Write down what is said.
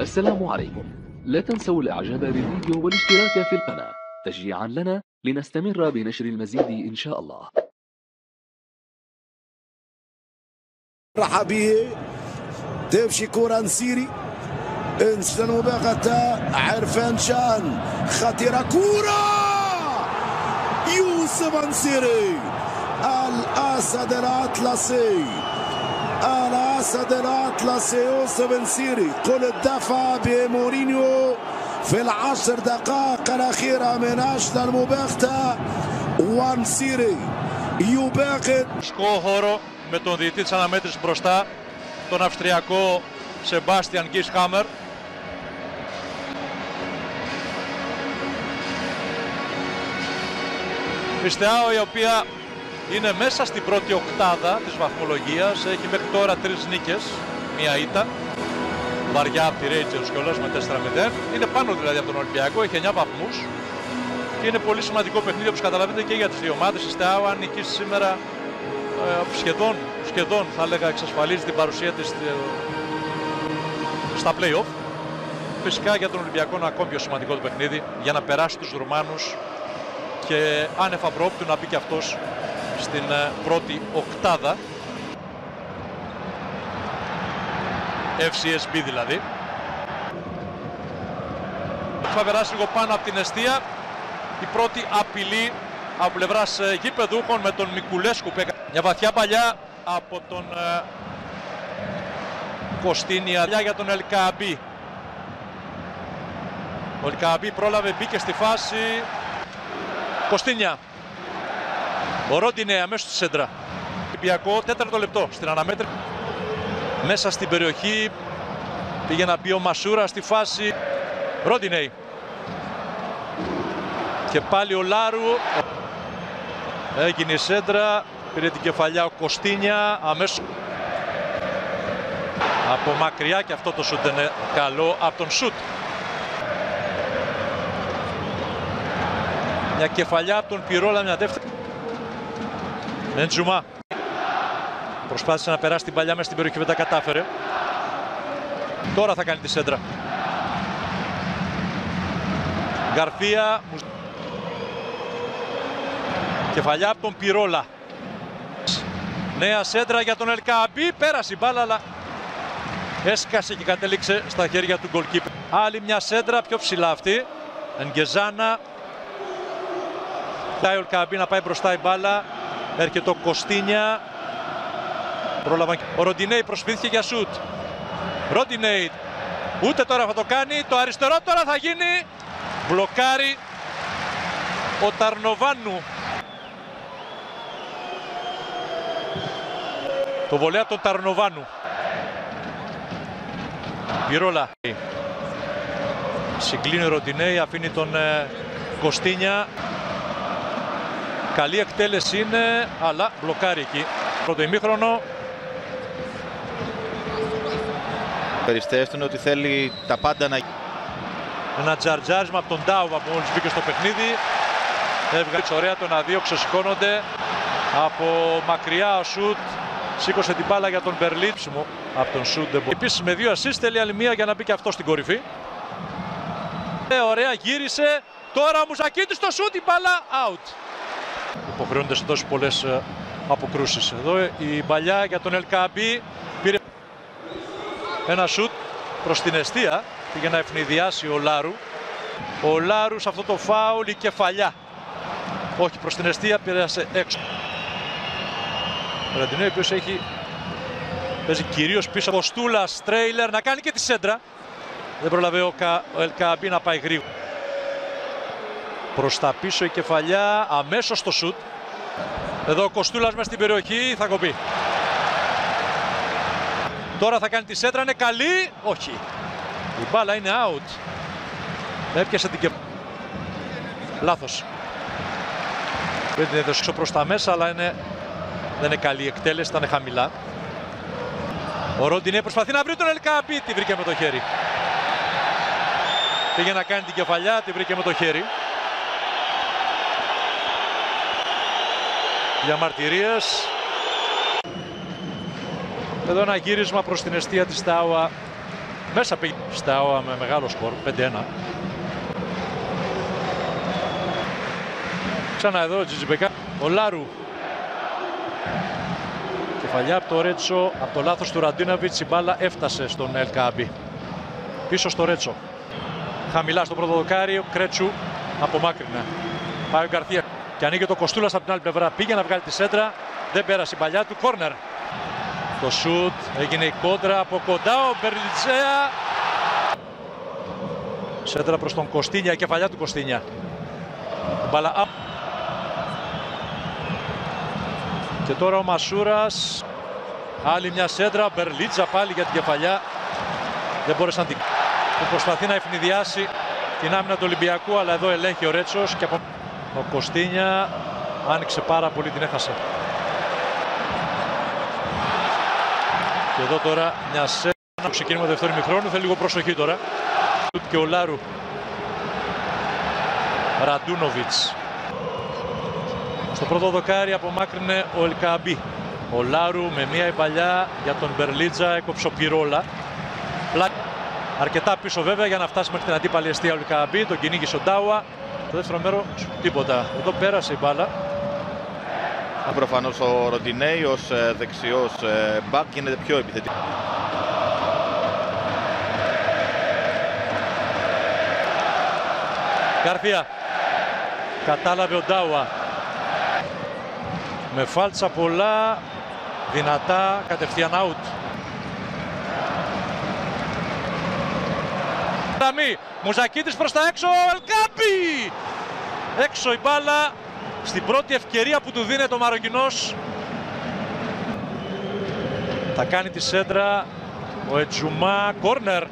السلام عليكم. لا تنسوا الإعجاب بالفيديو والاشتراك في القناة تشجيعا لنا لنستمر بنشر المزيد إن شاء الله. رحبيه تمشي كرة نسيري انسى المباغتة عرفان شان خطيرة كرة يوسف نسيري الأسد الأطلسي يوسف نسيري قل الدفع بمورينيو في العشر دقائق الأخيرة من أجل المباغتة ونسيري يباغت χώρο με τον διαιτητή της αναμέτρησης μπροστά, τον Αυστριακό Σεμπάστιαν Γκίσχαμερ. Η Στεάο, η οποία είναι μέσα στην πρώτη οκτάδα της βαθμολογίας, έχει μέχρι τώρα 3 νίκες, μία ήττα, βαριά από τη Rangers κιόλας με 4-0. Είναι πάνω δηλαδή από τον Ολυμπιακό, έχει 9 βαθμούς και είναι πολύ σημαντικό παιχνίδι, όπως καταλαβαίνετε, και για τις δύο ομάδες. Η Στεάο, αν νικήσει σήμερα, σχεδόν θα έλεγα εξασφαλίζει την παρουσία της στα play-off. Φυσικά για τον Ολυμπιακό είναι ακόμη πιο σημαντικό το παιχνίδι για να περάσει τους Ρουμάνους και άνευ απρόπτου να μπει και αυτός στην πρώτη οκτάδα, FCSB δηλαδή. Θα περάσει λίγο πάνω από την εστία. Η πρώτη απειλή από πλευράς γηπεδούχων με τον Μικουλέσκου που έκανε μια βαθιά παλιά από τον Κωστίνια για τον Ελκαμπή. Ο Ελκαμπή πρόλαβε, μπήκε στη φάση. Κωστίνια. Ο Ρόντινε αμέσως στη σέντρα. Ολυμπιακό, 4ο λεπτό στην αναμέτρηση. Μέσα στην περιοχή πήγε να μπει ο Μασούρα στη φάση. Ρόντινε. Και πάλι ο Λάρου. Έγινε η σέντρα. Πήρε την κεφαλιά ο Κωστίνια. Αμέσως από μακριά, και αυτό το σούτ είναι καλό από τον σούτ. Μια κεφαλιά από τον Πιρόλα, μια δεύτερη. Εντζουμά. Προσπάθησε να περάσει την παλιά μέσα στην περιοχή, δεν τα κατάφερε. Τώρα θα κάνει τη σέντρα. Γκαρθία. Κεφαλιά από τον Πιρόλα. Νέα σέντρα για τον Ελκαμπή. Πέρασε η μπάλα, αλλά έσκασε και κατέληξε στα χέρια του goalkeeper. Άλλη μια σέντρα, πιο ψηλά αυτή. Ενγκεζάνα. Πάει ο Ελκαμπή να πάει μπροστά η μπάλα. Έρχεται ο Κωστίνια. Πρόλαβαν. Ο Ροντινέι προσφύθηκε για σουτ. Ροντινέι. Ούτε τώρα θα το κάνει. Το αριστερό τώρα θα γίνει. Μπλοκάρει ο Ταρνοβάνου. Το βολέα των Ταρνοβάνου. Πιρόλα. Συγκλίνει ο Ροντινέι, αφήνει τον Κωστίνια. Καλή εκτέλεση είναι, αλλά μπλοκάρει εκεί. Πρώτο ημίχρονο. Περιστέστην ότι θέλει τα πάντα να... Ένα τζαρτζάρισμα από τον Ντάουβα που μόλις μπήκε στο παιχνίδι. Έβγαλε ωραία τον αδείο, ξεσηκώνονται. Από μακριά ο σουτ. Σήκωσε την μπάλα για τον Μπερλίτσιμο από τον σουτ. Επίσης με 2 assist, θέλει άλλη μία για να μπει και αυτό στην κορυφή. Ωραία, γύρισε. Τώρα ο Μουζακίτης στο σουτ, η μπάλα out. Υποχρεώνονται σε τόσες πολλές αποκρούσεις. Εδώ η μπαλιά για τον Ελκαμπή. Πήρε ένα σουτ προς την εστία. Πήγε να ευνηδιάσει ο Λάρου. Ο Λάρου σε αυτό το φάουλ, η κεφαλιά. Όχι, προς την εστία, πέρασε έξω. Ο Ραντινέι, ο οποίος παίζει κυρίως πίσω από Στούλας, τρέιλερ, να κάνει και τη σέντρα. Δεν προλαβαίνει ο Ελκαμπή να πάει γρήγορα. Προς τα πίσω η κεφαλιά, αμέσως το σουτ. Εδώ ο Κοστούλας μέσα στην περιοχή, θα κοπεί. Τώρα θα κάνει τη σέντρα, είναι καλή. Όχι. Η μπάλα είναι out. Έπιασε την κεφαλιά. Λάθος. Δεν την έδωσε προς τα μέσα, αλλά δεν είναι καλή η εκτέλεση, ήταν χαμηλά. Ο Ροντινέ προσπαθεί να βρει τον Ελκαμπή, τη βρήκε με το χέρι. Πήγε να κάνει την κεφαλιά, τη βρήκε με το χέρι. Μέσα πήγε στα ΟΑ με μεγάλο σκορ, 5-1. Ξανά εδώ ο Τζιτζιμπεκά, ο Λάρου. Κεφαλιά από το Ρέτσο, από το λάθος του Ραντίνοβιτς, η μπάλα έφτασε στον Ελ Κааμπι. Πίσω στο Ρέτσο. Χαμηλά στο πρώτο δοκάρι, ο Κρέτσου απομάκρυνε. Πάει ο Γκαρθία και ανοίγει το Κοστούλας από την άλλη πλευρά. Πήγε να βγάλει τη σέντρα, δεν πέρασε η παλιά του, κόρνερ. Το σουτ, έγινε η κόντρα από κοντά, ο Μπερλιτσέα. Σέντρα προς τον Κωστίνια, η κεφαλιά του Κωστίνια. Μπάλα up. Και τώρα ο Μασούρας. Άλλη μια σέντρα, Μπερλίτσα πάλι για την κεφαλιά. Δεν μπόρεσε να την... Προσπαθεί να ευνηδιάσει την άμυνα του Ολυμπιακού, αλλά εδώ ελέγχει ο Ρέτσος και από... Ο Κωστίνια άνοιξε πάρα πολύ, την έχασε. Και εδώ τώρα μια σέντρα στο ξεκίνημα δεύτερου ημιχρόνου, θέλει λίγο προσοχή τώρα. Και ο Λάρου. Ραντούνοβιτς. Στο πρώτο δοκάρι απομάκρυνε ο Ελ Κааμπι. Ο Λάρου με μία υπαλιά για τον Μπερλίτζα, έκοψε ο Πυρόλα. Αρκετά πίσω βέβαια για να φτάσει μέχρι την αντίπαλη εστία ο Ελ Κааμπι. Τον κυνήγησε ο Ντάουα. Το δεύτερο μέρο τίποτα. Εδώ πέρασε η μπάλα. Προφανώς ο Ροντινέι ως δεξιός μπακ γίνεται πιο επιθετικό. Γκαρθία. Κατάλαβε ο Ντάουα. Με φάλτσα πολλά, δυνατά, κατευθείαν out. Μουζακίτης προς τα έξω, Ελ Κааμπι! Έξω η μπάλα, στην πρώτη ευκαιρία που του δίνεται ο Μαροκινός. Θα κάνει τη σέντρα ο Ετζουμά, κόρνερ.